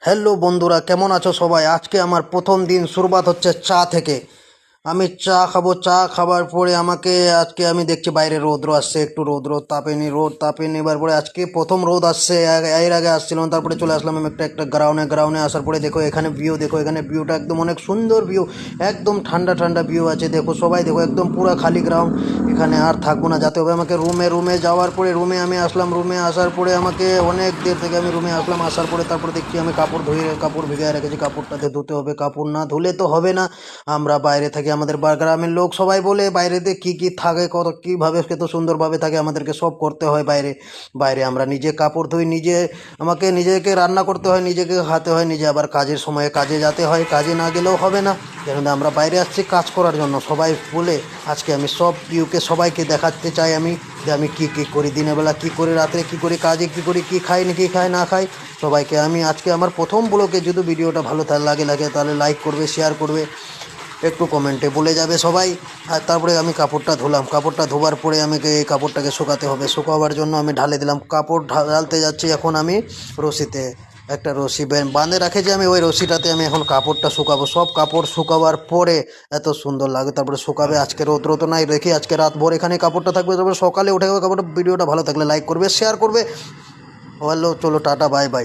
Hello বন্ধুরা, কেমন আছো সবাই? আজকে আমার প্রথম দিন শুরুবাত হচ্ছে চা থেকে। আমি চা খাবো। চা খাবার পরে আজকে আমি দেখছি বাইরে রৌদ্র আসছে, একটু রৌদ্র তাপেনি, রোদ তাপেনি। এবার পরে আজকে প্রথম রোদ আসছে। এর আগে আসছিলাম, তারপরে চলে আসলাম আমি একটা গ্রাউন্ডে আসার পরে দেখো এখানে ভিউ, দেখো এখানে ভিউটা একদম অনেক সুন্দর ভিউ। একদম ঠান্ডা ঠান্ডা ভিউ আছে। দেখো সবাই, দেখো একদম পুরা খালি গ্রাউন্ড। এখানে আর থাকবো না, যেতে হবে আমাকে রুমে যাওয়ার পরে রুমে আমি আসলাম। রুমে আসার পরে আমাকে অনেক দের থেকে আমি রুমে আসলাম। আসার পরে তারপরে দেখছি আমি কাপড় ভিজায় রেখেছি, কাপড়টাতে ধুতে হবে। কাপড় না ধুলে তো হবে না। আমরা বাইরে থাকি, আমাদের গ্রামের লোক সবাই বলে বাইরেতে কি কি থাকে, কত কীভাবে কত সুন্দরভাবে থাকে, আমাদেরকে সব করতে হয় বাইরে। বাইরে আমরা নিজে কাপড় ধুই, আমাকে নিজেকে রান্না করতে হয়, নিজেকে খাতে হয়, নিজে আবার কাজের সময়ে কাজে যেতে হয়। কাজে না গেলেও হবে না, কেন আমরা বাইরে আসছি কাজ করার জন্য। সবাই বলে আজকে আমি সব ভিউকে সবাইকে দেখাতে চাই আমি, যে আমি কী কী করি, দিনের বেলা কী করি, রাত্রে কী করি, কাজে কী করি, কী খাই না কী খাই না খাই সবাইকে আমি আজকে আমার প্রথম ব্লগে। যদি ভিডিওটা ভালো লাগে তাহলে লাইক করবে, শেয়ার করবে, একটু কমেন্টে বলে যাবে সবাই। আর তারপরে আমি কাপড়টা ধুলাম। কাপড়টা ধোবার পরে আমাকে এই কাপড়টাকে শুকাতে হবে। শুকাবার জন্য আমি ঢালে দিলাম। কাপড় ঢালতে যাচ্ছি এখন আমি রশিতে। একটা রশি বাঁধে রাখে, যে আমি ওই রশিটাতে আমি এখন কাপড়টা শুকাবো। সব কাপড় শুকাবার পরে এত সুন্দর লাগে, তারপরে শুকাবে। আজকে রোদ তো নাই, রেখে আজকে রাত ভোর এখানে কাপড়টা থাকবে, তারপরে সকালে উঠে যাবে কাপড়টা। ভিডিওটা ভালো থাকলে লাইক করবে, শেয়ার করবে। হ্যালো, চলো টাটা, বাই বাই।